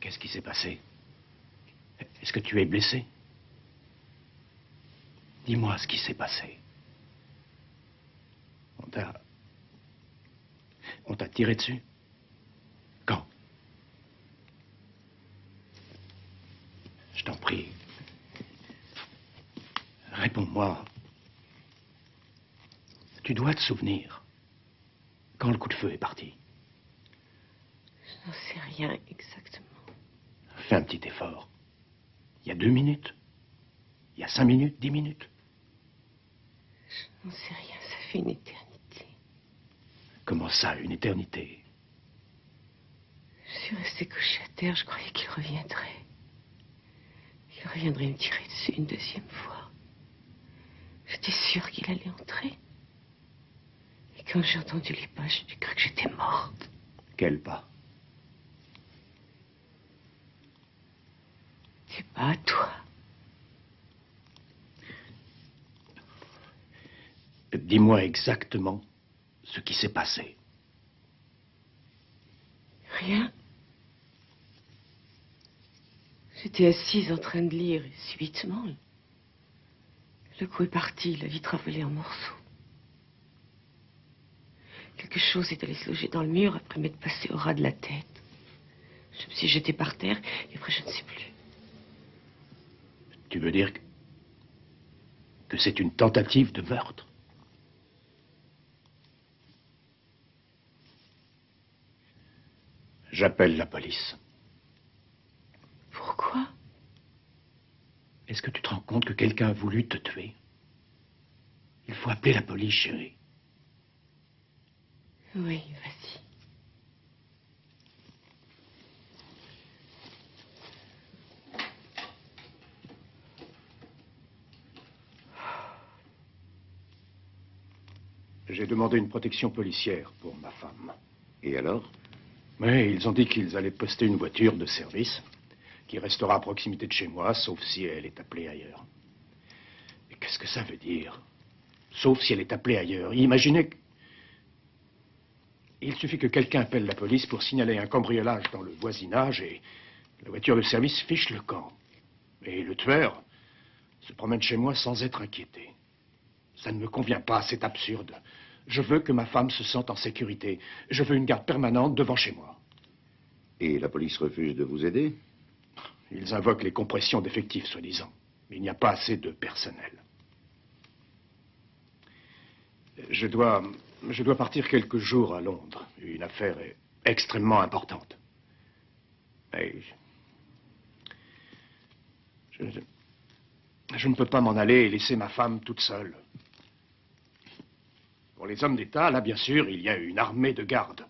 Qu'est-ce qui s'est passé? Est-ce que tu es blessé? Dis-moi ce qui s'est passé. On t'a tiré dessus? Quand? Je t'en prie. Réponds-moi. Tu dois te souvenir. Quand le coup de feu est parti? Je n'en sais rien exactement. Fais un petit effort. Il y a 2 minutes. Il y a 5 minutes, 10 minutes. Je n'en sais rien, ça fait une éternité. Comment ça, une éternité? Je suis restée couchée à terre, je croyais qu'il reviendrait. Il reviendrait me tirer dessus une deuxième fois. J'étais sûre qu'il allait entrer. Et quand j'ai entendu les pas, j'ai cru que j'étais morte. Quel pas? Tes pas à toi. Dis-moi exactement ce qui s'est passé. Rien. J'étais assise en train de lire et subitement, le coup est parti, la vitre a volé en morceaux. Quelque chose est allé se loger dans le mur après m'être passé au ras de la tête. Je me suis jetée par terre et après je ne sais plus. Tu veux dire que c'est une tentative de meurtre? J'appelle la police. Pourquoi? Est-ce que tu te rends compte que quelqu'un a voulu te tuer? Il faut appeler la police, chérie. Oui, vas-y. J'ai demandé une protection policière pour ma femme. Et alors? Oui, ils ont dit qu'ils allaient poster une voiture de service qui restera à proximité de chez moi, sauf si elle est appelée ailleurs. Et qu'est-ce que ça veut dire? Sauf si elle est appelée ailleurs. Imaginez que... Il suffit que quelqu'un appelle la police pour signaler un cambriolage dans le voisinage et la voiture de service fiche le camp. Et le tueur se promène chez moi sans être inquiété. Ça ne me convient pas, c'est absurde. Je veux que ma femme se sente en sécurité. Je veux une garde permanente devant chez moi. Et la police refuse de vous aider? Ils invoquent les compressions d'effectifs, soi-disant. Mais il n'y a pas assez de personnel. Je dois partir quelques jours à Londres. Une affaire est extrêmement importante. Mais je ne peux pas m'en aller et laisser ma femme toute seule. Pour les hommes d'État, là, bien sûr, il y a une armée de gardes.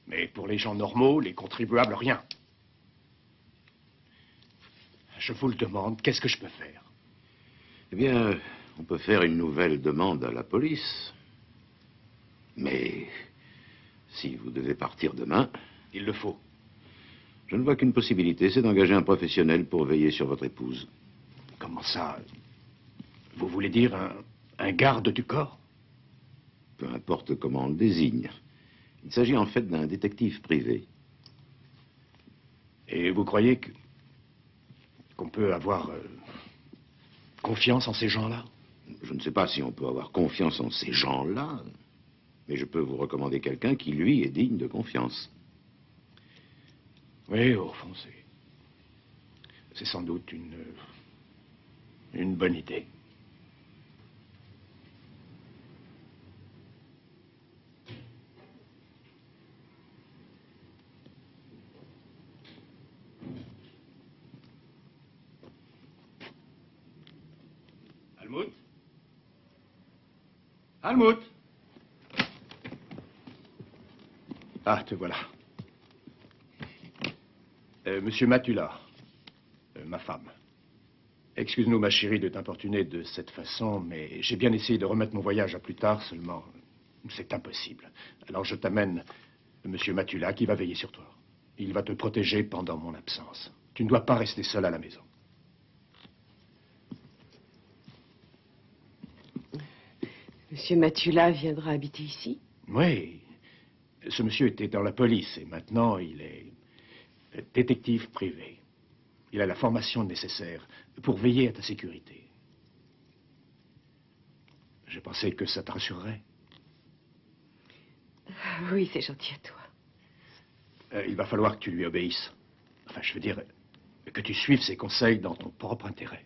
Mais pour les gens normaux, les contribuables, rien. Je vous le demande, qu'est-ce que je peux faire? Eh bien, on peut faire une nouvelle demande à la police. Mais si vous devez partir demain... Il le faut. Je ne vois qu'une possibilité, c'est d'engager un professionnel pour veiller sur votre épouse. Comment ça? Vous voulez dire un garde du corps? Peu importe comment on le désigne. Il s'agit en fait d'un détective privé. Et vous croyez qu'on peut avoir confiance en ces gens-là? Je ne sais pas si on peut avoir confiance en ces gens-là, mais je peux vous recommander quelqu'un qui, lui, est digne de confiance. Oui, au fond, c'est sans doute une bonne idée. Helmut? Helmut? Ah, te voilà. Monsieur Matula, ma femme. Excuse-nous, ma chérie, de t'importuner de cette façon, mais j'ai bien essayé de remettre mon voyage à plus tard, seulement c'est impossible. Alors je t'amène Monsieur Matula qui va veiller sur toi. Il va te protéger pendant mon absence. Tu ne dois pas rester seul à la maison. Monsieur Matula viendra habiter ici? Oui. Ce monsieur était dans la police et maintenant il est Détective privé. Il a la formation nécessaire pour veiller à ta sécurité. Je pensais que ça te rassurerait. Oui, c'est gentil à toi. Il va falloir que tu lui obéisses. Enfin, je veux dire, que tu suives ses conseils dans ton propre intérêt.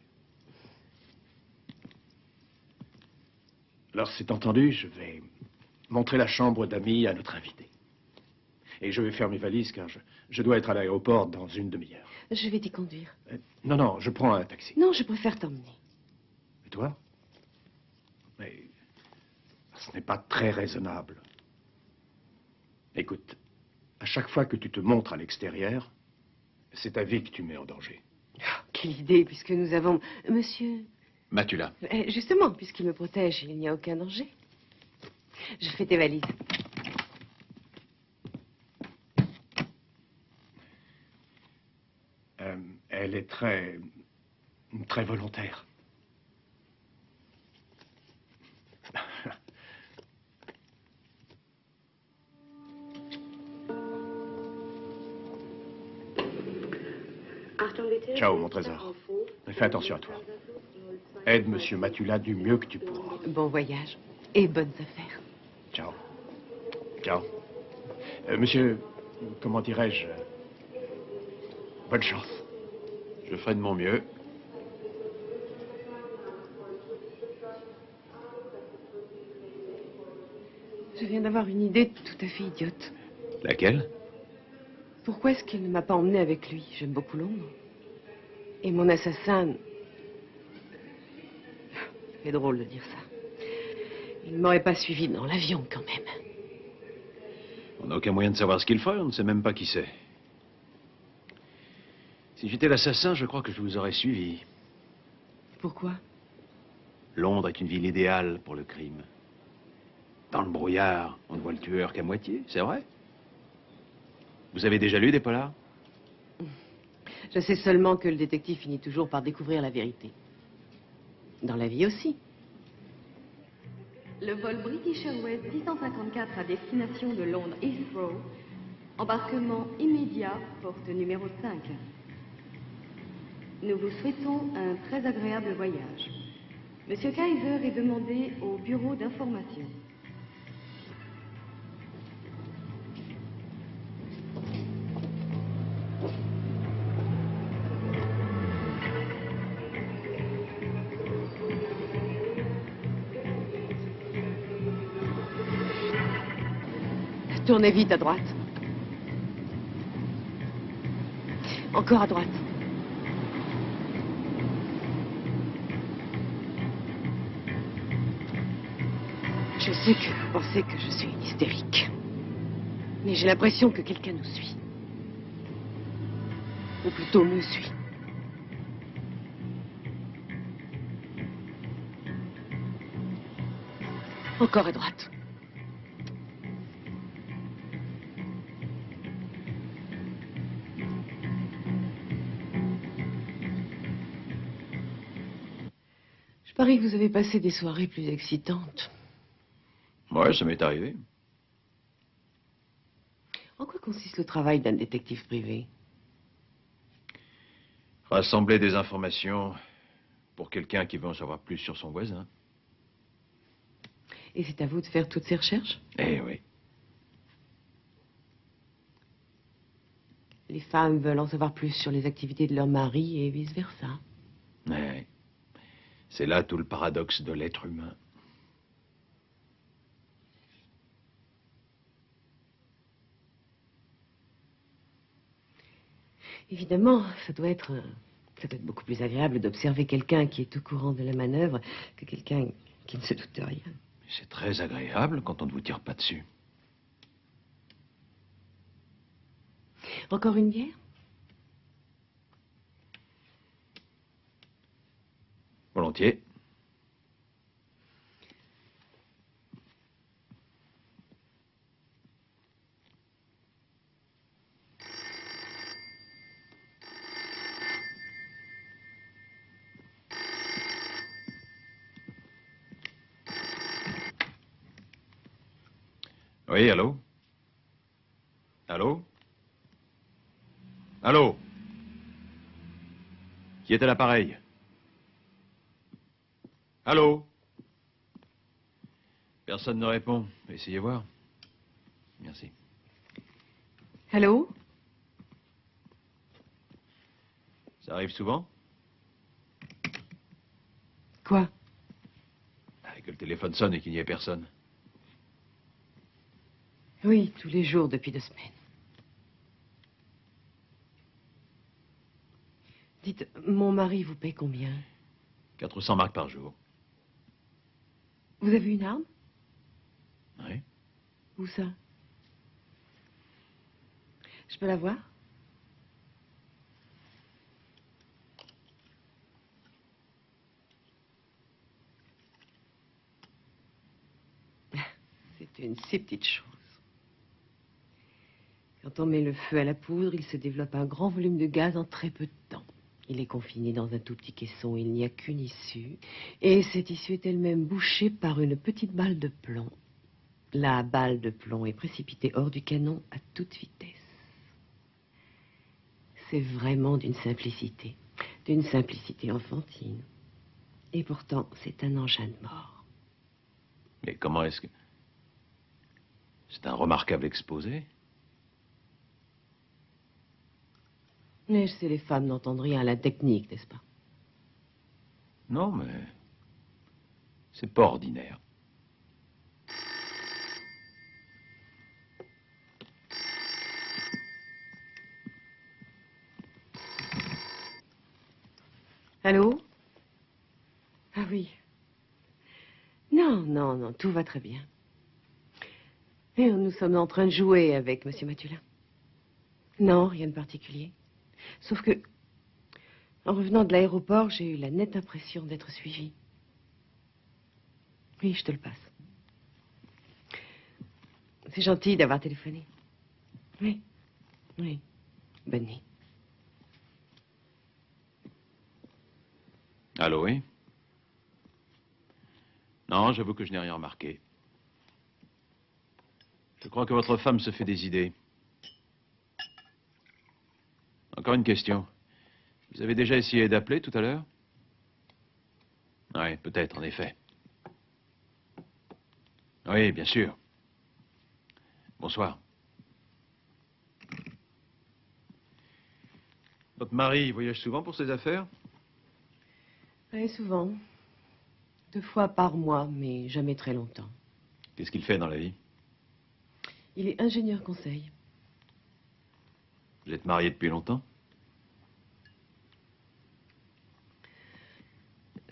Alors, c'est entendu, je vais montrer la chambre d'amis à notre invité. Et je vais faire mes valises car je dois être à l'aéroport dans une demi-heure. Je vais t'y conduire. Non, je prends un taxi. Non, je préfère t'emmener. Et toi? Mais ce n'est pas très raisonnable. Écoute, à chaque fois que tu te montres à l'extérieur, c'est ta vie que tu mets en danger. Oh, quelle idée, puisque nous avons... Monsieur... Matula. Justement, puisqu'il me protège, il n'y a aucun danger. Je fais tes valises. Elle est très volontaire. Ciao, mon trésor. Mais fais attention à toi. Aide Monsieur Matula du mieux que tu pourras. Bon voyage et bonnes affaires. Ciao. Ciao. Monsieur, comment dirais-je? Bonne chance. Je ferai de mon mieux. Je viens d'avoir une idée tout à fait idiote. Laquelle? Pourquoi est-ce qu'il ne m'a pas emmené avec lui? J'aime beaucoup Londres. Et mon assassin... C'est drôle de dire ça. Il ne m'aurait pas suivi dans l'avion, quand même. On n'a aucun moyen de savoir ce qu'il ferait, on ne sait même pas qui c'est. Si j'étais l'assassin, je crois que je vous aurais suivi. Pourquoi? Londres est une ville idéale pour le crime. Dans le brouillard, on ne voit le tueur qu'à moitié, c'est vrai? Vous avez déjà lu des polars? Je sais seulement que le détective finit toujours par découvrir la vérité. Dans la vie aussi. Le vol British Airways 654 à destination de Londres Heathrow. Embarquement immédiat, porte numéro 5. Nous vous souhaitons un très agréable voyage. Monsieur Kaiser est demandé au bureau d'information. Tournez vite à droite. Encore à droite. Je sais que vous pensez que je suis une hystérique. Mais j'ai l'impression que quelqu'un nous suit. Ou plutôt me suit. Encore à droite. Je parie que vous avez passé des soirées plus excitantes. Ouais, ça m'est arrivé. En quoi consiste le travail d'un détective privé? Rassembler des informations pour quelqu'un qui veut en savoir plus sur son voisin. Et c'est à vous de faire toutes ces recherches? Eh oui. Les femmes veulent en savoir plus sur les activités de leur mari et vice-versa. Ouais. C'est là tout le paradoxe de l'être humain. Évidemment, ça doit être beaucoup plus agréable d'observer quelqu'un qui est au courant de la manœuvre que quelqu'un qui ne se doute de rien. C'est très agréable quand on ne vous tire pas dessus. Encore une bière? Volontiers. Oui, allô? Allô? Allô? Qui est à l'appareil? Allô? Personne ne répond. Essayez voir. Merci. Allô? Ça arrive souvent? Quoi? Que le téléphone sonne et qu'il n'y ait personne. Oui, tous les jours depuis 2 semaines. Dites, mon mari vous paie combien? 400 marks par jour. Vous avez une arme? Oui. Où ça? Je peux la voir? C'est une si petite chose. Quand on met le feu à la poudre, il se développe un grand volume de gaz en très peu de temps. Il est confiné dans un tout petit caisson, il n'y a qu'une issue. Et cette issue est elle-même bouchée par une petite balle de plomb. La balle de plomb est précipitée hors du canon à toute vitesse. C'est vraiment d'une simplicité enfantine. Et pourtant, c'est un engin de mort. Mais comment est-ce que... C'est un remarquable exposé. Mais je sais, les femmes n'entendent rien à la technique, n'est-ce pas? Non, mais... C'est pas ordinaire. Allô? Ah oui. Non, non, non, tout va très bien. Et nous sommes en train de jouer avec Monsieur Matulin. Non, rien de particulier. Sauf que, en revenant de l'aéroport, j'ai eu la nette impression d'être suivie. Oui, je te le passe. C'est gentil d'avoir téléphoné. Oui, oui. Bonne nuit. Allô, oui? Non, j'avoue que je n'ai rien remarqué. Je crois que votre femme se fait des idées. Encore une question. Vous avez déjà essayé d'appeler tout à l'heure? Oui, peut-être, en effet. Oui, bien sûr. Bonsoir. Votre mari voyage souvent pour ses affaires? Oui, souvent. 2 fois par mois, mais jamais très longtemps. Qu'est-ce qu'il fait dans la vie? Il est ingénieur conseil. Vous êtes marié depuis longtemps?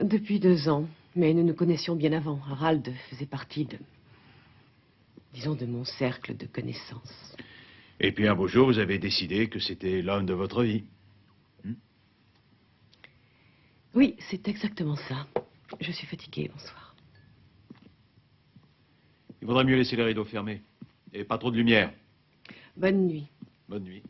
Depuis 2 ans, mais nous nous connaissions bien avant. Harald faisait partie disons, de mon cercle de connaissances. Et puis un beau jour, vous avez décidé que c'était l'homme de votre vie. Oui, c'est exactement ça. Je suis fatiguée, bonsoir. Il vaudrait mieux laisser les rideaux fermés. Et pas trop de lumière. Bonne nuit. Bonne nuit.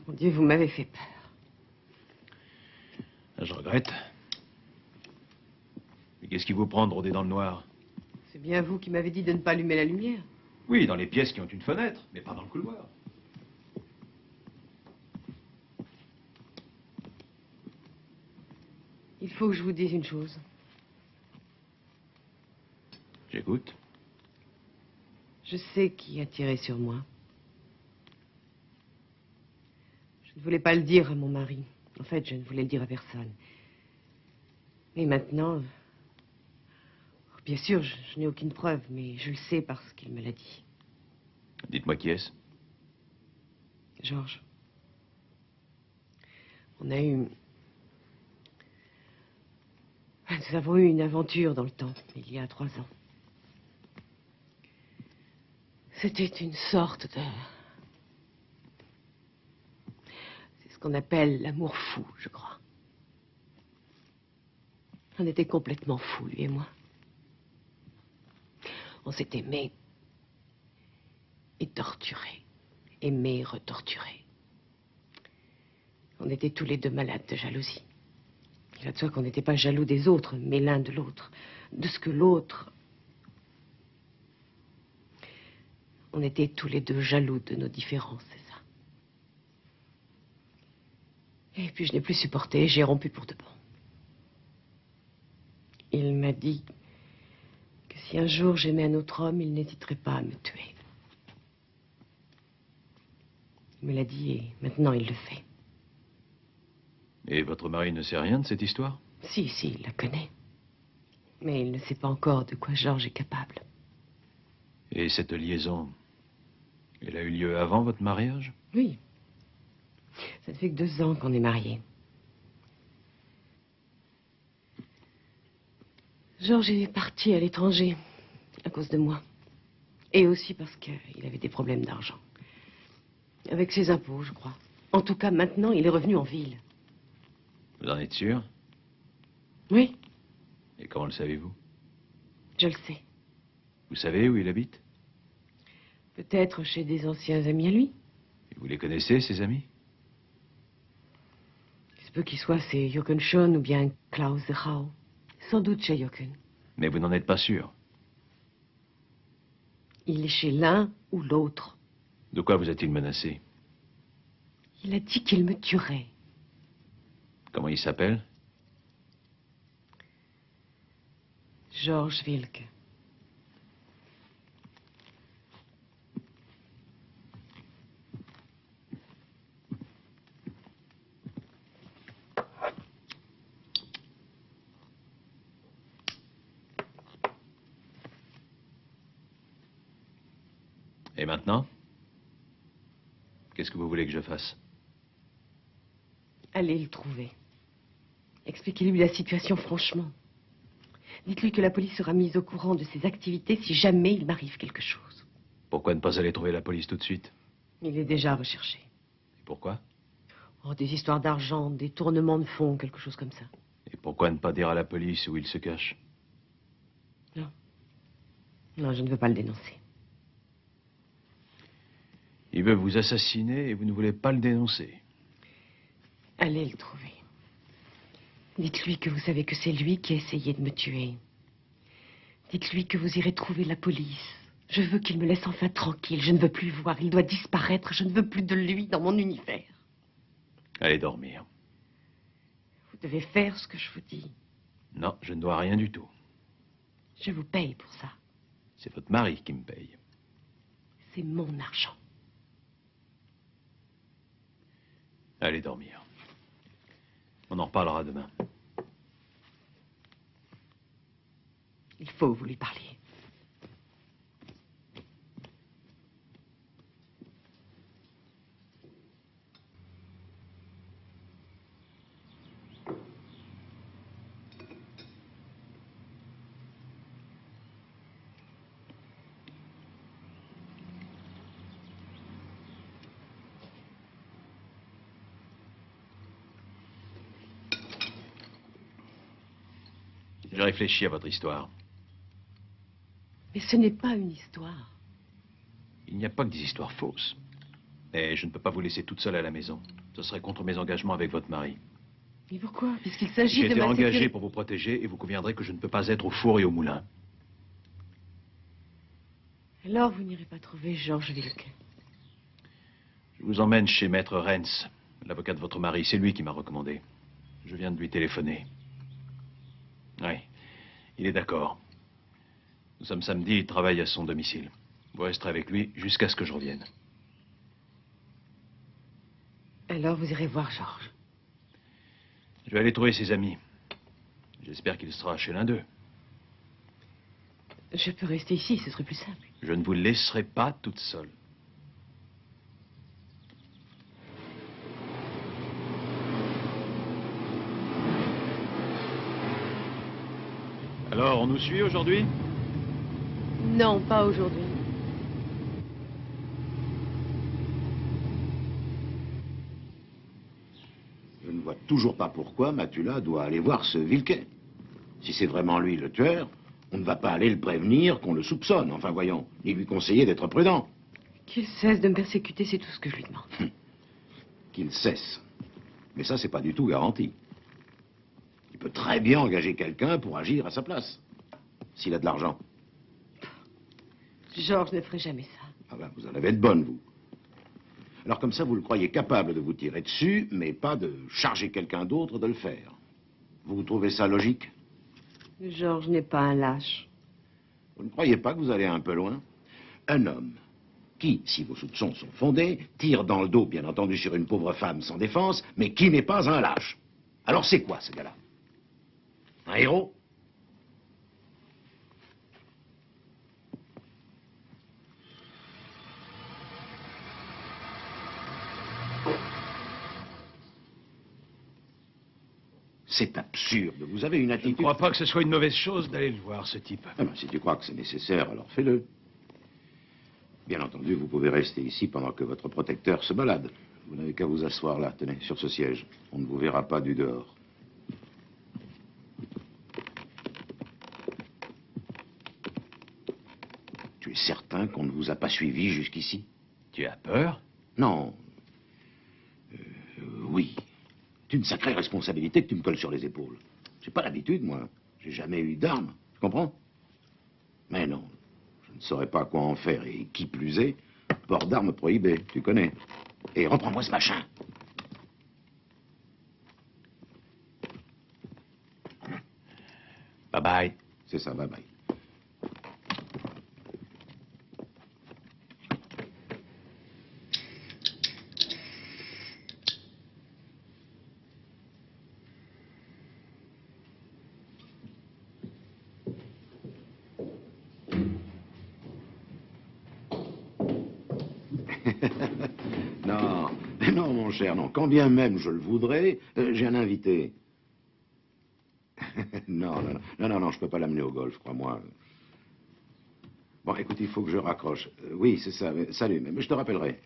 Mon Dieu, vous m'avez fait peur. Je regrette. Mais qu'est-ce qui vous prend de rôder dans le noir? C'est bien vous qui m'avez dit de ne pas allumer la lumière. Oui, dans les pièces qui ont une fenêtre, mais pas dans le couloir. Il faut que je vous dise une chose. J'écoute. Je sais qui a tiré sur moi. Je ne voulais pas le dire à mon mari. En fait, je ne voulais le dire à personne. Mais maintenant... Bien sûr, je n'ai aucune preuve, mais je le sais parce qu'il me l'a dit. Dites-moi qui est-ce? Georges. On a eu... Nous avons eu une aventure dans le temps, il y a 3 ans. C'était une sorte de... C'est ce qu'on appelle l'amour fou, je crois. On était complètement fous, lui et moi. On s'est aimés et torturés. Aimés et retorturés. On était tous les deux malades de jalousie. Il va de soi qu'on n'était pas jaloux des autres, mais l'un de l'autre. De ce que l'autre... On était tous les deux jaloux de nos différences, c'est ça. Et puis je n'ai plus supporté, j'ai rompu pour de bon. Il m'a dit que si un jour j'aimais un autre homme, il n'hésiterait pas à me tuer. Il me l'a dit et maintenant il le fait. Et votre mari ne sait rien de cette histoire? Si, il la connaît. Mais il ne sait pas encore de quoi Georges est capable. Et cette liaison, elle a eu lieu avant votre mariage? Oui. Ça ne fait que 2 ans qu'on est mariés. Georges est parti à l'étranger à cause de moi. Et aussi parce qu'il avait des problèmes d'argent. Avec ses impôts, je crois. En tout cas, maintenant, il est revenu en ville. Vous en êtes sûr? Oui, Et comment le savez-vous? je le sais. Vous savez où il habite? Peut-être chez des anciens amis à lui. Et vous les connaissez, ces amis? Il se peut qu'il soit chez Jochen Schoen ou bien Klaus de Rau. Sans doute chez Jochen. Mais vous n'en êtes pas sûr. Il est chez l'un ou l'autre. De quoi vous a-t-il menacé? Il a dit qu'il me tuerait. Comment il s'appelle? Georges Wilke. Et maintenant? Qu'est-ce que vous voulez que je fasse? Allez le trouver. Expliquez-lui la situation franchement. Dites-lui que la police sera mise au courant de ses activités si jamais il m'arrive quelque chose. Pourquoi ne pas aller trouver la police tout de suite? Il est déjà recherché. Et pourquoi? Oh, des histoires d'argent, des tournements de fonds, quelque chose comme ça. Et pourquoi ne pas dire à la police où il se cache? Non. Non, je ne veux pas le dénoncer. Il veut vous assassiner et vous ne voulez pas le dénoncer. Allez le trouver. Dites-lui que vous savez que c'est lui qui a essayé de me tuer. Dites-lui que vous irez trouver la police. Je veux qu'il me laisse enfin tranquille. Je ne veux plus le voir. Il doit disparaître. Je ne veux plus de lui dans mon univers. Allez dormir. Vous devez faire ce que je vous dis. Non, je ne dois rien du tout. Je vous paye pour ça. C'est votre mari qui me paye. C'est mon argent. Allez dormir. On en reparlera demain. Il faut que vous lui parliez. J'ai réfléchi à votre histoire. Mais ce n'est pas une histoire. Il n'y a pas que des histoires fausses. Mais je ne peux pas vous laisser toute seule à la maison. Ce serait contre mes engagements avec votre mari. Mais pourquoi? Puisqu'il s'agit J'ai de été ma engagé sécurité. pour vous protéger et vous conviendrez que je ne peux pas être au four et au moulin. Alors vous n'irez pas trouver Georges Wilke. Je vous emmène chez Maître Renz, l'avocat de votre mari. C'est lui qui m'a recommandé. Je viens de lui téléphoner. Oui, il est d'accord. Nous sommes samedi, il travaille à son domicile. Vous resterez avec lui jusqu'à ce que je revienne. Alors vous irez voir Georges. Je vais aller trouver ses amis. J'espère qu'il sera chez l'un d'eux. Je peux rester ici, ce serait plus simple. Je ne vous laisserai pas toute seule. Alors, on nous suit aujourd'hui? Non, pas aujourd'hui. Je ne vois toujours pas pourquoi Matula doit aller voir ce Wilke. Si c'est vraiment lui le tueur, on ne va pas aller le prévenir qu'on le soupçonne. Enfin, voyons, ni lui conseiller d'être prudent. Qu'il cesse de me persécuter, c'est tout ce que je lui demande. Qu'il cesse. Mais ça, c'est pas du tout garanti. Il peut très bien engager quelqu'un pour agir à sa place. S'il a de l'argent. Georges ne ferait jamais ça. Ah ben, vous en avez de bonnes, vous. Alors comme ça, vous le croyez capable de vous tirer dessus, mais pas de charger quelqu'un d'autre de le faire. Vous trouvez ça logique? Georges n'est pas un lâche. Vous ne croyez pas que vous allez un peu loin? Un homme qui, si vos soupçons sont fondés, tire dans le dos, bien entendu, sur une pauvre femme sans défense, mais qui n'est pas un lâche. Alors c'est quoi, ce gars-là? Un héros? C'est absurde. Vous avez une Je ne attitude... crois pas que ce soit une mauvaise chose d'aller le voir, ce type. Ah ben, si tu crois que c'est nécessaire, alors fais-le. Bien entendu, vous pouvez rester ici pendant que votre protecteur se balade. Vous n'avez qu'à vous asseoir là, tenez, sur ce siège. On ne vous verra pas du dehors. Tu es certain qu'on ne vous a pas suivi jusqu'ici? Tu as peur? Non. Oui. C'est une sacrée responsabilité que tu me colles sur les épaules. J'ai pas l'habitude, moi. J'ai jamais eu d'armes. Tu comprends? Mais non. Je ne saurais pas quoi en faire. Et qui plus est, port d'armes prohibé. Tu connais. Et reprends-moi ce machin. Bye bye. C'est ça, bye bye. Non, non, mon cher, non. Quand bien même je le voudrais, j'ai un invité. Non, non, non, non, non, je peux pas l'amener au golf, crois-moi. Bon, écoute, il faut que je raccroche. Oui, c'est ça. Salut, mais je te rappellerai.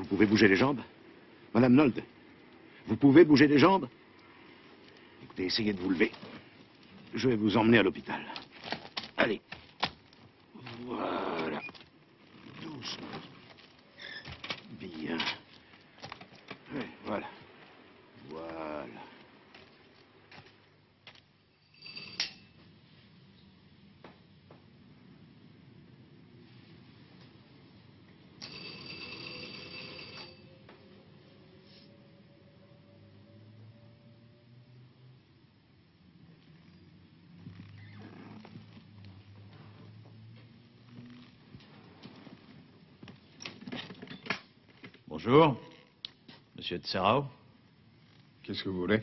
pouvez bouger les jambes? Madame Nolte, vous pouvez bouger les jambes? Écoutez, essayez de vous lever. Je vais vous emmener à l'hôpital. Allez. Voilà. Doucement. Bien. Oui, voilà. Voilà. Bonjour, monsieur Tserao. Qu'est-ce que vous voulez?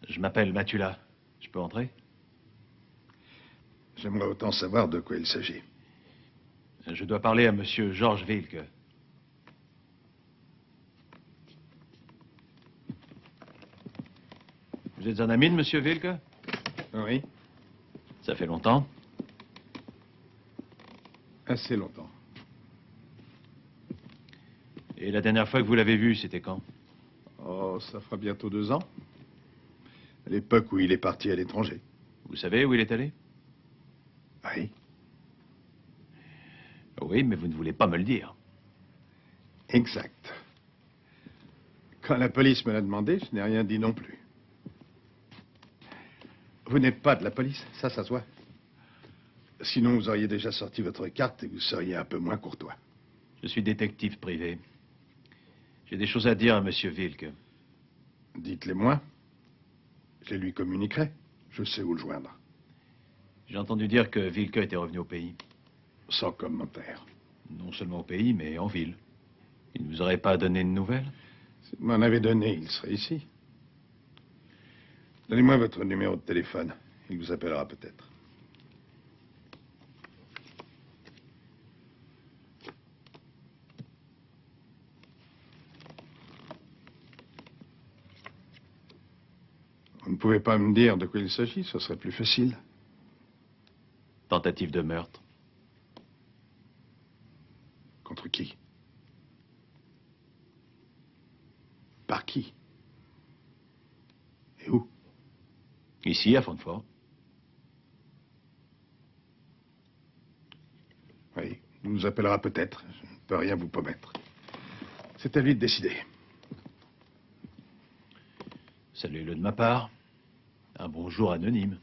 Je m'appelle Matula. Je peux entrer? J'aimerais autant savoir de quoi il s'agit. Je dois parler à monsieur Georges Wilke. Vous êtes un ami de monsieur Wilke? Oui, Ça fait longtemps? assez longtemps. Et la dernière fois que vous l'avez vu, c'était quand? Oh, ça fera bientôt 2 ans. À l'époque où il est parti à l'étranger. Vous savez où il est allé? Oui, Oui, mais vous ne voulez pas me le dire. exact. Quand la police me l'a demandé, je n'ai rien dit non plus. Vous n'êtes pas de la police, ça se voit. Sinon, vous auriez déjà sorti votre carte et vous seriez un peu moins courtois. Je suis détective privé. J'ai des choses à dire à monsieur Wilke. Dites-les moi. Je les lui communiquerai. Je sais où le joindre. J'ai entendu dire que Wilke était revenu au pays. Sans commentaire. Non seulement au pays, mais en ville. Il ne vous aurait pas donné de nouvelles? S'il m'en avait donné, il serait ici. Donnez-moi votre numéro de téléphone. Il vous appellera peut-être. Vous ne pouvez pas me dire de quoi il s'agit, ce serait plus facile. Tentative de meurtre. Contre qui? Par qui? Et où? Ici, à Francfort. Oui, il nous appellera peut-être. Je ne peux rien vous promettre. C'est à lui de décider. Saluez-le de ma part. Un bonjour anonyme.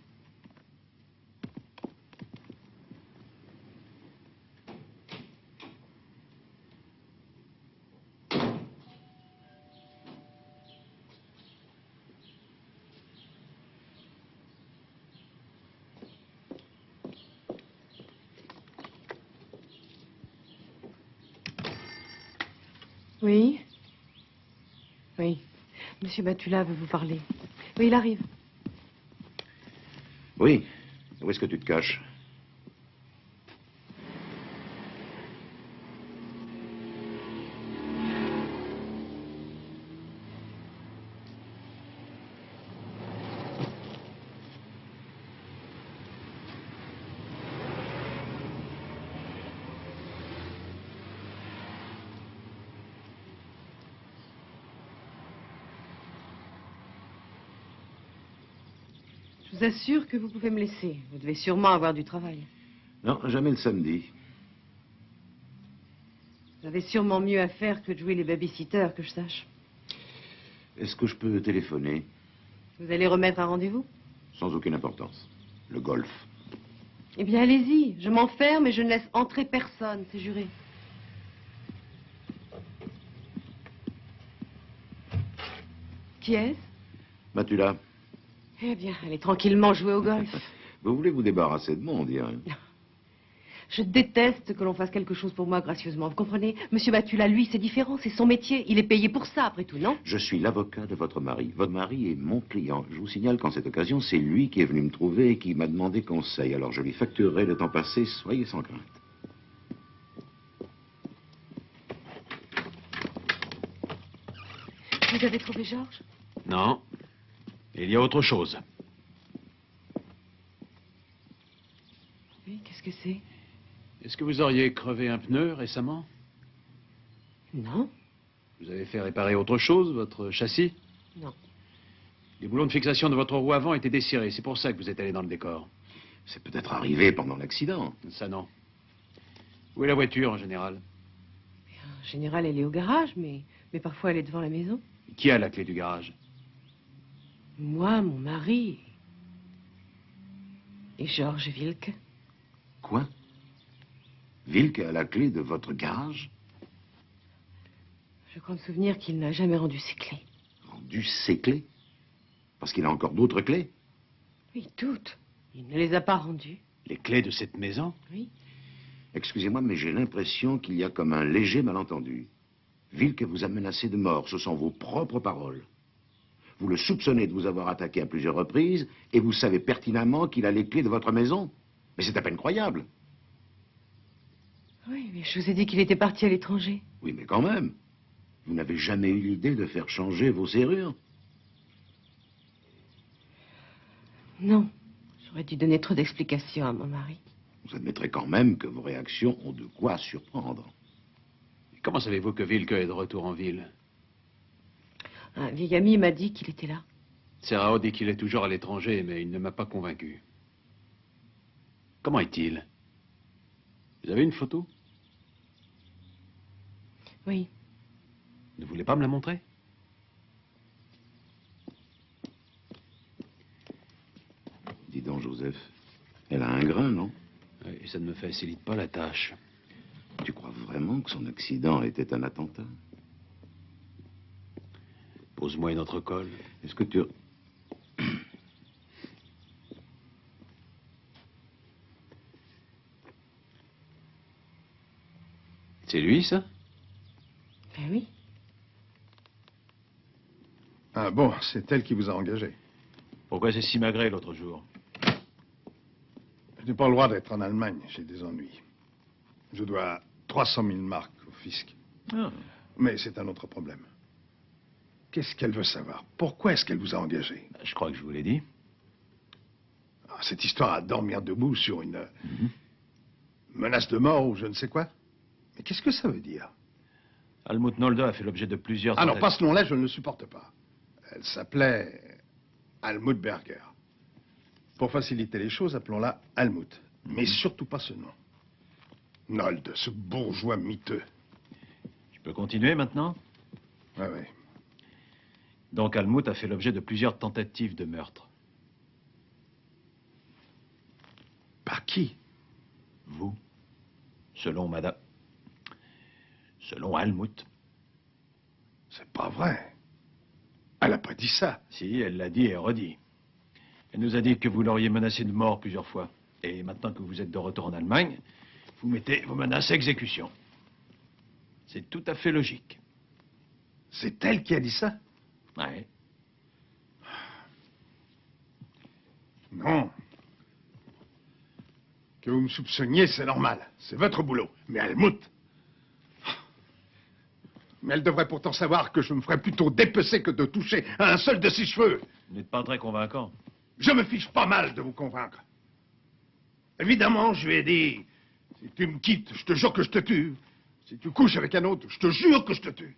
Oui? Oui. Monsieur Batula veut vous parler. Oui, il arrive. Oui. Où est-ce que tu te caches? Je vous assure que vous pouvez me laisser. Vous devez sûrement avoir du travail. Non, jamais le samedi. Vous avez sûrement mieux à faire que de jouer les babysitters, que je sache. Est-ce que je peux téléphoner? Vous allez remettre un rendez-vous? Sans aucune importance. Le golf. Eh bien, allez-y. Je m'enferme et je ne laisse entrer personne, c'est juré. Qui est-ce? Matula, Eh bien, allez tranquillement jouer au golf. vous voulez vous débarrasser de moi, on dirait. Je déteste que l'on fasse quelque chose pour moi gracieusement. Vous comprenez? Monsieur Batula, lui, c'est différent. C'est son métier. Il est payé pour ça, après tout, non? Je suis l'avocat de votre mari. Votre mari est mon client. Je vous signale qu'en cette occasion, c'est lui qui est venu me trouver et qui m'a demandé conseil. Alors je lui facturerai le temps passé, soyez sans crainte. Vous avez trouvé Georges? Non. Il y a autre chose. Oui, qu'est-ce que c'est? Est-ce que vous auriez crevé un pneu récemment? Non. Vous avez fait réparer autre chose, votre châssis? Non. Les boulons de fixation de votre roue avant étaient desserrés. C'est pour ça que vous êtes allé dans le décor. C'est peut-être arrivé pendant l'accident. Ça, non. Où est la voiture, en général? En général, elle est au garage, mais parfois elle est devant la maison. Qui a la clé du garage? Moi, mon mari et Georges Wilke. Quoi? Wilke a la clé de votre garage? Je crois me souvenir qu'il n'a jamais rendu ses clés. Rendu ses clés? Parce qu'il a encore d'autres clés? Oui, toutes. Il ne les a pas rendues. Les clés de cette maison? Oui. Excusez-moi, mais j'ai l'impression qu'il y a comme un léger malentendu. Wilke vous a menacé de mort, ce sont vos propres paroles. Vous le soupçonnez de vous avoir attaqué à plusieurs reprises et vous savez pertinemment qu'il a les clés de votre maison. Mais c'est à peine croyable. Oui, mais je vous ai dit qu'il était parti à l'étranger. Oui, mais quand même. Vous n'avez jamais eu l'idée de faire changer vos serrures? Non. J'aurais dû donner trop d'explications à mon mari. Vous admettrez quand même que vos réactions ont de quoi surprendre. Comment savez-vous que Wilke est de retour en ville? Un vieil ami m'a dit qu'il était là. Serrao dit qu'il est toujours à l'étranger, mais il ne m'a pas convaincu. Comment est-il? Vous avez une photo? Oui. Ne voulez pas me la montrer? Dis donc, Joseph, elle a un grain, non? Et ça ne me facilite pas la tâche. Tu crois vraiment que son accident était un attentat? Pose-moi une autre colle. Est-ce que tu... C'est lui, ça? Ben oui. Ah bon, c'est elle qui vous a engagé. Pourquoi c'est si magré l'autre jour? Je n'ai pas le droit d'être en Allemagne, j'ai des ennuis. Je dois 300 000 marks au fisc. Ah. Mais c'est un autre problème. Qu'est-ce qu'elle veut savoir? Pourquoi est-ce qu'elle vous a engagé? Je crois que je vous l'ai dit. Ah, cette histoire à dormir debout sur une menace de mort ou je ne sais quoi? Mais qu'est-ce que ça veut dire? Almut Nolde a fait l'objet de plusieurs... Ah non, pas ce nom-là, je ne le supporte pas. Elle s'appelait Almut Berger. Pour faciliter les choses, appelons-la Almut. Mais surtout pas ce nom. Nolde, ce bourgeois miteux. Je peux continuer maintenant? Ah oui. Donc Almut a fait l'objet de plusieurs tentatives de meurtre. Par qui? Vous? Selon madame... Selon Almut. C'est pas vrai. Elle n'a pas dit ça. Si, elle l'a dit et redit. Elle nous a dit que vous l'auriez menacé de mort plusieurs fois. Et maintenant que vous êtes de retour en Allemagne, vous mettez vos menaces à exécution. C'est tout à fait logique. C'est elle qui a dit ça? Ouais. Non. Que vous me soupçonniez, c'est normal. C'est votre boulot. Mais Almut... Mais elle devrait pourtant savoir que je me ferais plutôt dépecer que de toucher à un seul de ses cheveux. Vous n'êtes pas très convaincant. Je me fiche pas mal de vous convaincre. Évidemment, je lui ai dit, si tu me quittes, je te jure que je te tue. Si tu couches avec un autre, je te jure que je te tue.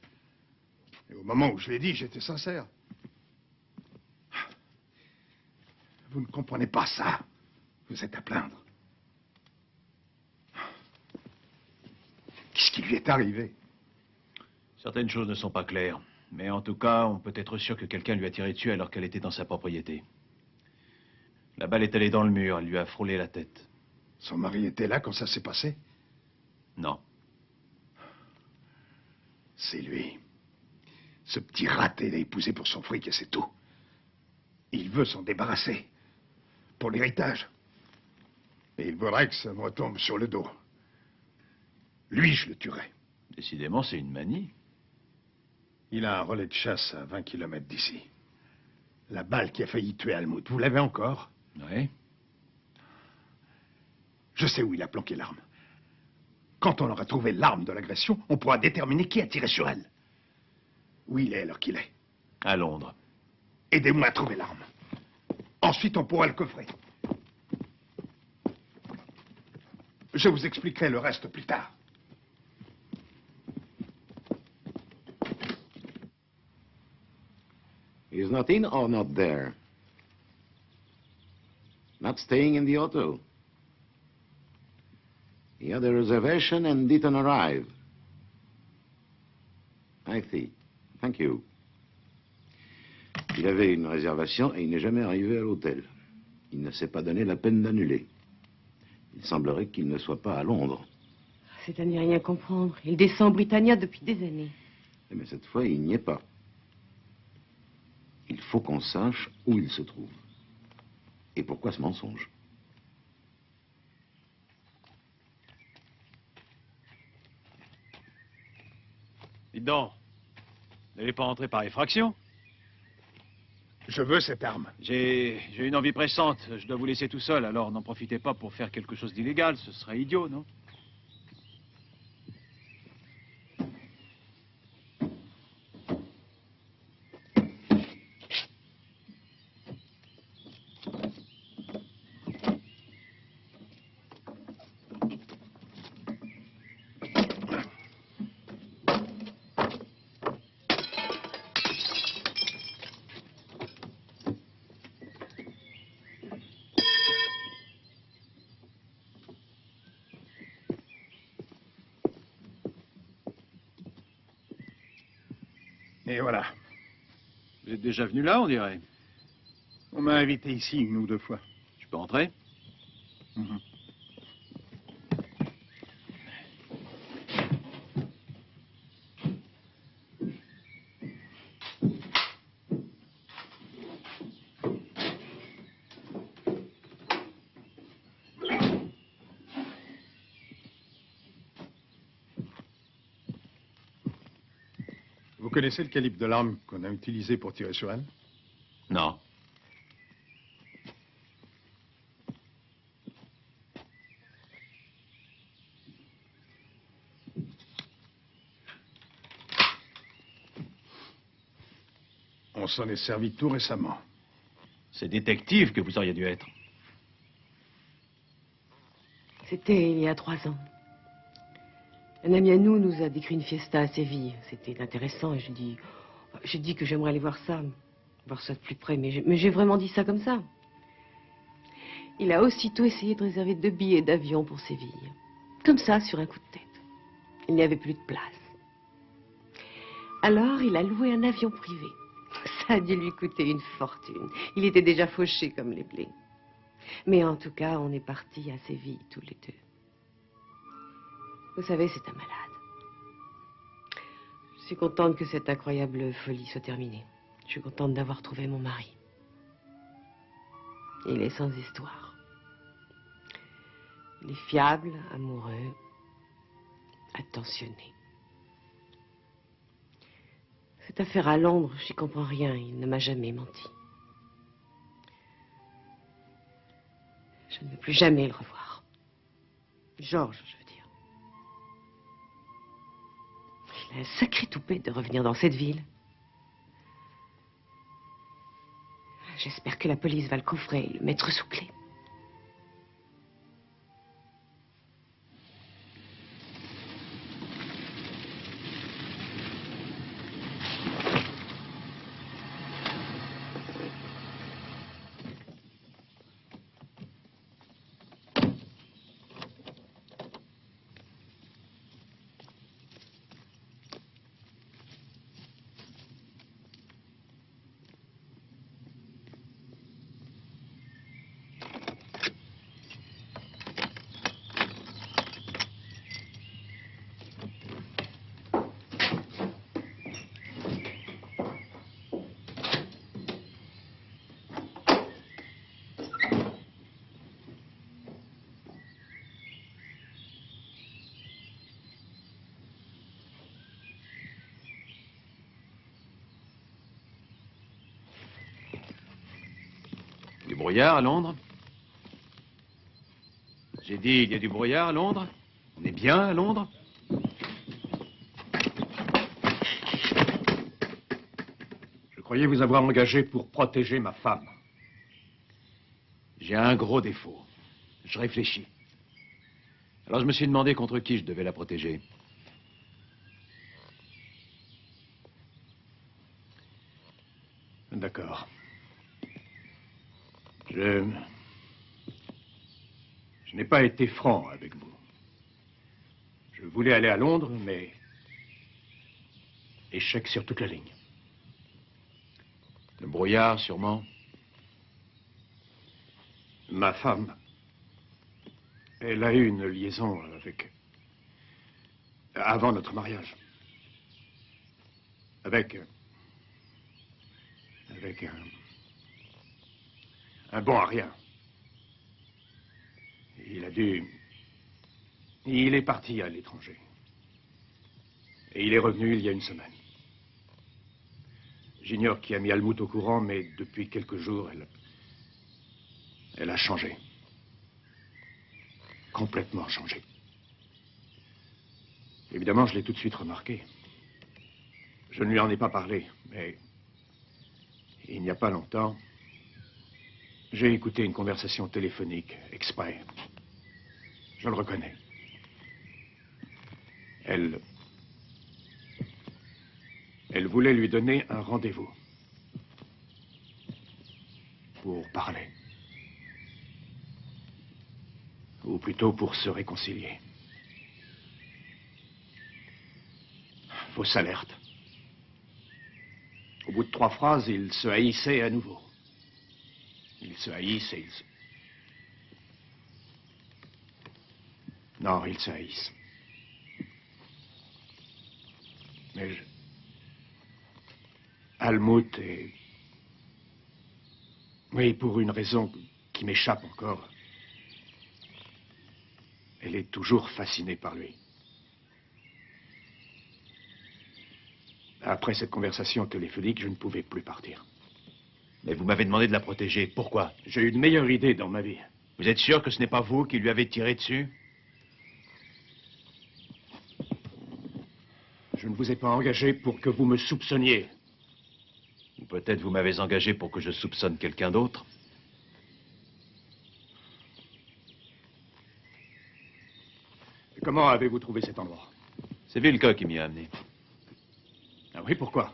Et au moment où je l'ai dit, j'étais sincère. Vous ne comprenez pas ça. Vous êtes à plaindre. Qu'est-ce qui lui est arrivé? Certaines choses ne sont pas claires. Mais en tout cas, on peut être sûr que quelqu'un lui a tiré dessus alors qu'elle était dans sa propriété. La balle est allée dans le mur, elle lui a frôlé la tête. Son mari était là quand ça s'est passé? Non. C'est lui. Ce petit raté l'a épousé pour son fric et c'est tout. Il veut s'en débarrasser. Pour l'héritage. Et il voudrait que ça me retombe sur le dos. Lui, je le tuerais. Décidément, c'est une manie. Il a un relais de chasse à 20 km d'ici. La balle qui a failli tuer Almut, vous l'avez encore? Oui. Je sais où il a planqué l'arme. Quand on aura trouvé l'arme de l'agression, on pourra déterminer qui a tiré sur elle. Où il est alors qu'il est. À Londres. Aidez-moi à trouver l'arme. Ensuite, on pourra le coffrer. Je vous expliquerai le reste plus tard. He's not in or not there? Not staying in the hotel? He had a reservation and didn't arrive. I see. Thank you. Il avait une réservation et il n'est jamais arrivé à l'hôtel. Il ne s'est pas donné la peine d'annuler. Il semblerait qu'il ne soit pas à Londres. C'est à n'y rien comprendre. Il descend en Britannia depuis des années. Mais cette fois, il n'y est pas. Il faut qu'on sache où il se trouve. Et pourquoi ce mensonge? Dites donc, vous n'allez pas entrer par effraction? Je veux cette arme. J'ai une envie pressante. Je dois vous laisser tout seul, alors n'en profitez pas pour faire quelque chose d'illégal. Ce serait idiot, non? Et voilà. Vous êtes déjà venu là, on dirait. On m'a invité ici 1 ou 2 fois. Je peux entrer? Mhm. Vous connaissez le calibre de l'arme qu'on a utilisé pour tirer sur elle? Non. On s'en est servi tout récemment. C'est détective que vous auriez dû être. C'était il y a 3 ans. Un ami à nous nous a décrit une fiesta à Séville. C'était intéressant et j'ai dit que j'aimerais aller voir ça de plus près. Mais j'ai vraiment dit ça comme ça. Il a aussitôt essayé de réserver 2 billets d'avion pour Séville. Comme ça, sur un coup de tête. Il n'y avait plus de place. Alors, il a loué un avion privé. Ça a dû lui coûter une fortune. Il était déjà fauché comme les blés. Mais en tout cas, on est partis à Séville tous les 2. Vous savez, c'est un malade. Je suis contente que cette incroyable folie soit terminée. Je suis contente d'avoir trouvé mon mari. Il est sans histoire. Il est fiable, amoureux, attentionné. Cette affaire à Londres, j'y comprends rien. Il ne m'a jamais menti. Je ne veux plus jamais le revoir. Georges, je veux dire. Il a un sacré toupet de revenir dans cette ville. J'espère que la police va le coffrer et le mettre sous clé. Du brouillard à Londres? J'ai dit, il y a du brouillard à Londres? On est bien à Londres? Je croyais vous avoir engagé pour protéger ma femme. J'ai un gros défaut. Je réfléchis. Alors je me suis demandé contre qui je devais la protéger. D'accord. Je n'ai pas été franc avec vous. Je voulais aller à Londres, mais échec sur toute la ligne. Le brouillard, sûrement. Ma femme, elle a eu une liaison avec... avant notre mariage. Avec un bon à rien. Il est parti à l'étranger. Et il est revenu il y a une semaine. J'ignore qui a mis Almut au courant, mais depuis quelques jours, elle a changé. Complètement changé. Évidemment, je l'ai tout de suite remarqué. Je ne lui en ai pas parlé, mais il n'y a pas longtemps, j'ai écouté une conversation téléphonique exprès. Je le reconnais. Elle voulait lui donner un rendez-vous. Pour parler. Ou plutôt pour se réconcilier. Fausse alerte. Au bout de 3 phrases, ils se haïssaient à nouveau. Ils se haïssent et Non, ils se haïssent. Mais Almut est... Oui, pour une raison qui m'échappe encore. Elle est toujours fascinée par lui. Après cette conversation téléphonique, je ne pouvais plus partir. Mais vous m'avez demandé de la protéger. Pourquoi? J'ai eu une meilleure idée dans ma vie. Vous êtes sûr que ce n'est pas vous qui lui avez tiré dessus? Je ne vous ai pas engagé pour que vous me soupçonniez. Ou peut-être vous m'avez engagé pour que je soupçonne quelqu'un d'autre. Comment avez-vous trouvé cet endroit? C'est Wilke qui m'y a amené. Ah oui, pourquoi?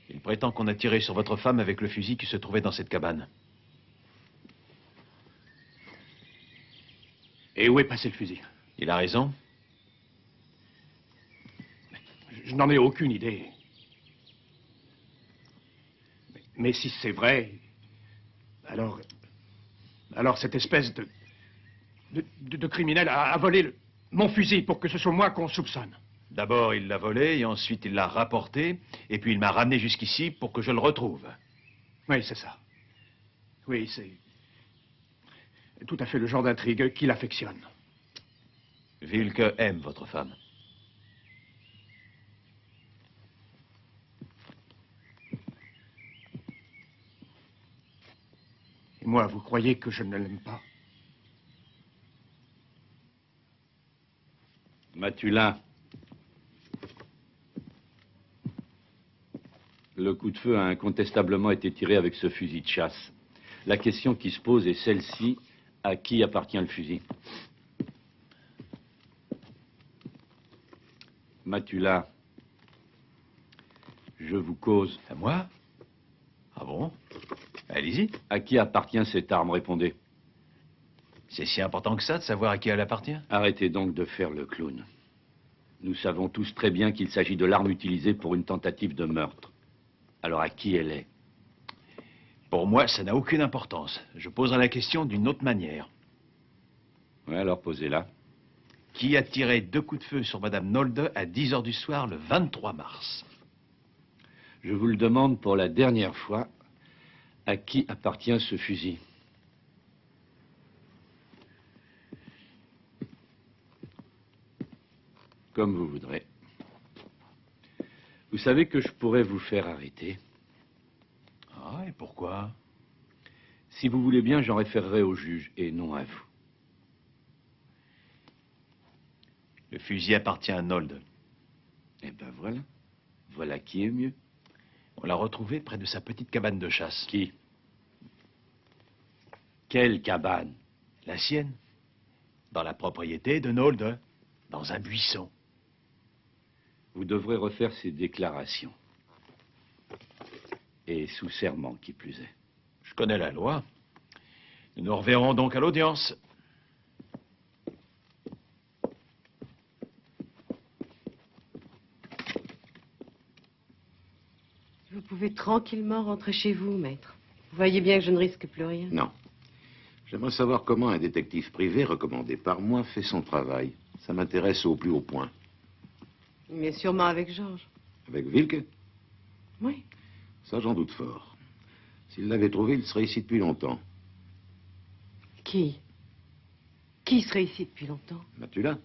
Il prétend qu'on a tiré sur votre femme avec le fusil qui se trouvait dans cette cabane. Et où est passé le fusil? Il a raison. Je n'en ai aucune idée. Mais si c'est vrai, alors cette espèce de criminel a volé mon fusil pour que ce soit moi qu'on soupçonne. D'abord, il l'a volé, et ensuite, il l'a rapporté, et puis il m'a ramené jusqu'ici pour que je le retrouve. Oui, c'est ça. Oui, c'est tout à fait le genre d'intrigue qu'il affectionne. Wilke aime votre femme. Et moi, vous croyez que je ne l'aime pas? Matulin. Le coup de feu a incontestablement été tiré avec ce fusil de chasse. La question qui se pose est celle-ci. À qui appartient le fusil? Matulin, je vous cause. À moi? Ah bon? Allez-y. À qui appartient cette arme? Répondez. C'est si important que ça de savoir à qui elle appartient? Arrêtez donc de faire le clown. Nous savons tous très bien qu'il s'agit de l'arme utilisée pour une tentative de meurtre. Alors à qui elle est? Pour moi, ça n'a aucune importance. Je poserai la question d'une autre manière. Oui, alors posez-la. Qui a tiré 2 coups de feu sur Madame Nolde à 10 h du soir le 23 mars? Je vous le demande pour la dernière fois. À qui appartient ce fusil? Comme vous voudrez. Vous savez que je pourrais vous faire arrêter. Ah, et pourquoi? Si vous voulez bien, j'en référerai au juge et non à vous. Le fusil appartient à Nolde. Eh ben voilà. Voilà qui est mieux. On l'a retrouvé près de sa petite cabane de chasse. Qui? Quelle cabane? La sienne. Dans la propriété de Nolde. Dans un buisson. Vous devrez refaire ces déclarations. Et Et sous serment, qui plus est. Je connais la loi. Nous nous reverrons donc à l'audience. Vous pouvez tranquillement rentrer chez vous, maître. Vous voyez bien que je ne risque plus rien. Non. J'aimerais savoir comment un détective privé recommandé par moi fait son travail. Ça m'intéresse au plus haut point. Mais sûrement avec Georges. Avec Wilke? Oui. Ça, j'en doute fort. S'il l'avait trouvé, il serait ici depuis longtemps. Qui? Qui serait ici depuis longtemps? Matula?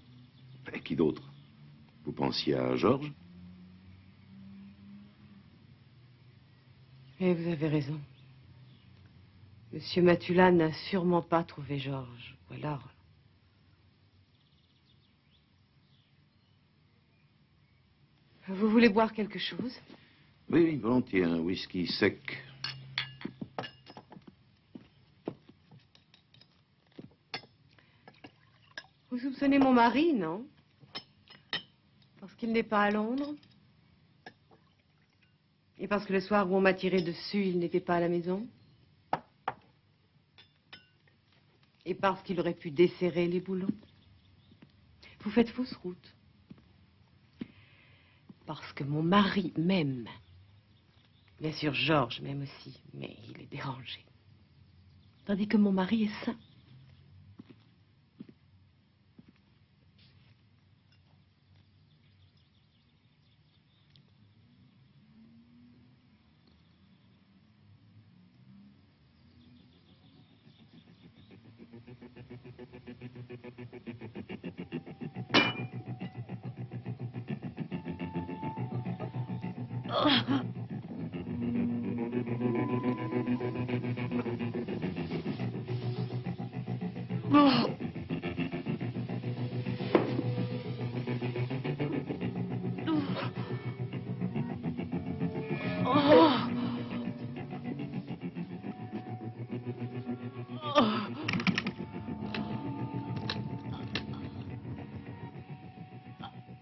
Et qui d'autre? Vous pensiez à Georges? Et vous avez raison. Monsieur Matula n'a sûrement pas trouvé Georges. Ou alors... Vous voulez boire quelque chose? Oui, oui, volontiers, un whisky sec. Vous soupçonnez mon mari, non? Parce qu'il n'est pas à Londres? Et parce que le soir où on m'a tiré dessus, il n'était pas à la maison? Et parce qu'il aurait pu desserrer les boulons? Vous faites fausse route. Parce que mon mari m'aime. Bien sûr, Georges m'aime aussi, mais il est dérangé. Tandis que mon mari est sain.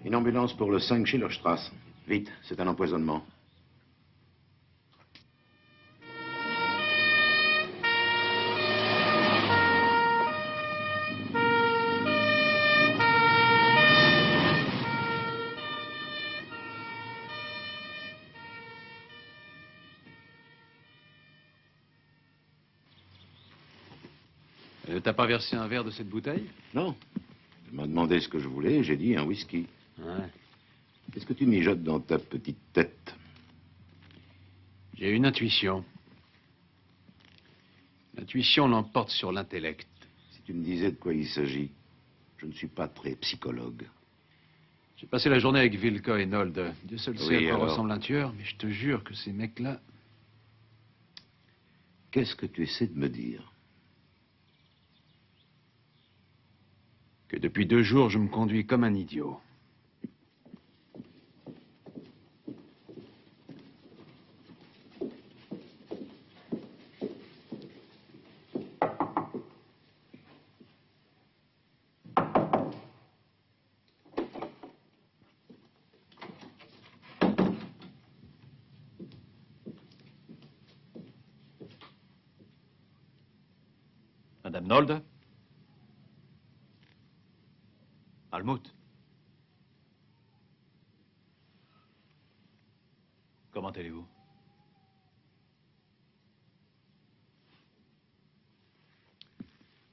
Une ambulance pour le 5 Schillerstrasse. Vite, c'est un empoisonnement. T'as pas versé un verre de cette bouteille? Non. Elle m'a demandé ce que je voulais et j'ai dit un whisky. Ouais. Qu'est-ce que tu mijotes dans ta petite tête? J'ai une intuition. L'intuition l'emporte sur l'intellect. Si tu me disais de quoi il s'agit, je ne suis pas très psychologue. J'ai passé la journée avec Vilka et Nold. Dieu seul sait Oui, à quoi alors ressemble un tueur, mais je te jure que ces mecs-là... Qu'est-ce que tu essaies de me dire? Que depuis 2 jours, je me conduis comme un idiot. Madame Nold? Almut? Comment allez-vous?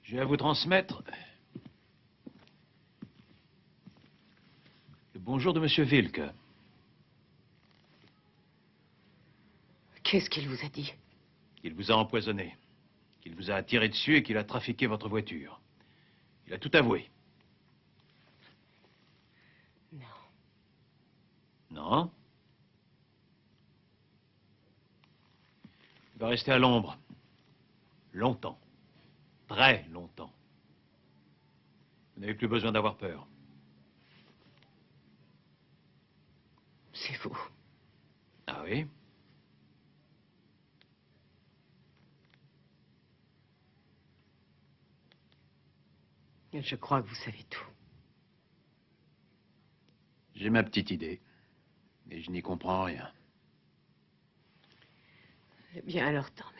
Je vais à vous transmettre le bonjour de Monsieur Wilke. Qu'est-ce qu'il vous a dit? Il vous a empoisonné, qu'il vous a tiré dessus et qu'il a trafiqué votre voiture. Il a tout avoué. Non. Non? Il va rester à l'ombre. Longtemps. Très longtemps. Vous n'avez plus besoin d'avoir peur. C'est vous. Ah oui? Je crois que vous savez tout. J'ai ma petite idée. Et je n'y comprends rien. Eh bien, alors tant mieux.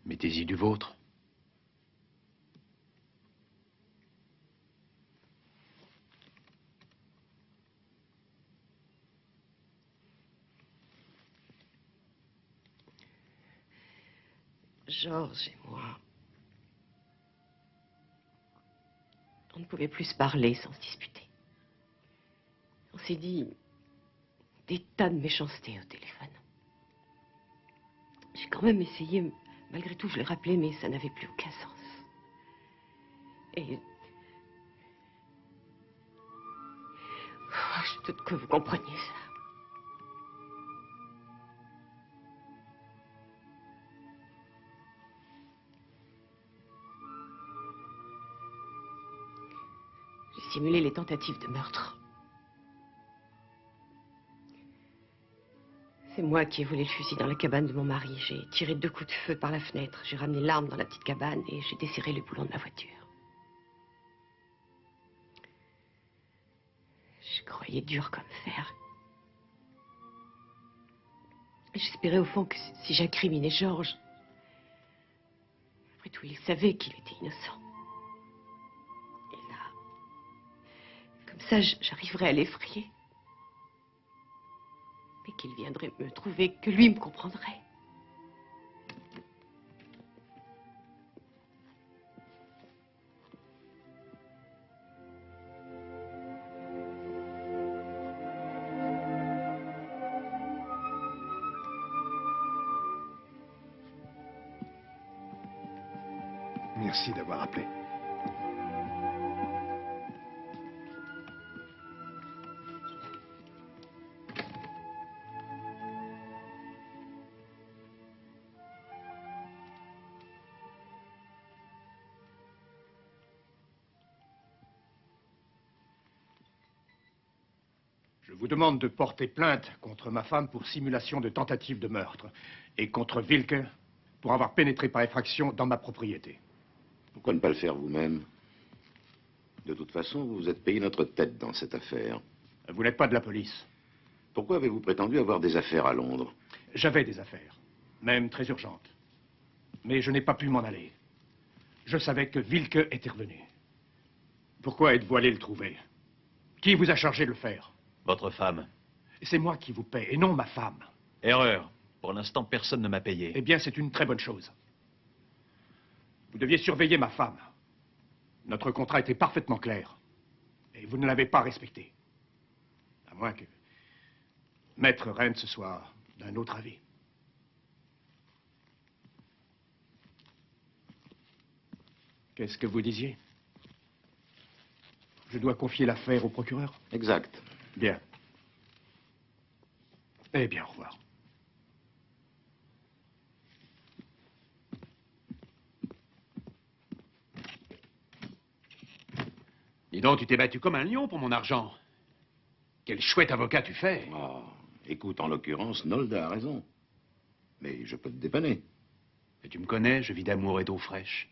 Mettez-y du vôtre. Georges et moi, on ne pouvait plus se parler sans se disputer. On s'est dit des tas de méchancetés au téléphone. J'ai quand même essayé, malgré tout, je l'ai rappelé, mais ça n'avait plus aucun sens. Et... Oh, je doute que vous compreniez ça. J'ai simulé les tentatives de meurtre. C'est moi qui ai volé le fusil dans la cabane de mon mari. J'ai tiré 2 coups de feu par la fenêtre. J'ai ramené l'arme dans la petite cabane et j'ai desserré le boulon de ma voiture. Je croyais dur comme fer. J'espérais au fond que si j'incriminais Georges, après tout, il savait qu'il était innocent. Et là, comme ça, j'arriverais à l'effrayer. Mais qu'il viendrait me trouver, que lui me comprendrait. Merci d'avoir appelé. Je vous demande de porter plainte contre ma femme pour simulation de tentative de meurtre et contre Wilke pour avoir pénétré par effraction dans ma propriété. Pourquoi ne pas le faire vous-même? De toute façon, vous vous êtes payé notre tête dans cette affaire. Vous n'êtes pas de la police. Pourquoi avez-vous prétendu avoir des affaires à Londres? J'avais des affaires, même très urgentes. Mais je n'ai pas pu m'en aller. Je savais que Wilke était revenu. Pourquoi êtes-vous allé le trouver? Qui vous a chargé de le faire? Votre femme. C'est moi qui vous paie, et non ma femme. Erreur. Pour l'instant, personne ne m'a payé. Eh bien, c'est une très bonne chose. Vous deviez surveiller ma femme. Notre contrat était parfaitement clair. Et vous ne l'avez pas respecté. À moins que Maître Rentz soit d'un autre avis. Qu'est-ce que vous disiez? Je dois confier l'affaire au procureur? Exact. Bien. Eh bien, au revoir. Dis donc, tu t'es battu comme un lion pour mon argent. Quel chouette avocat tu fais. Ah, écoute, en l'occurrence, Nolda a raison. Mais je peux te dépanner. Et tu me connais, je vis d'amour et d'eau fraîche.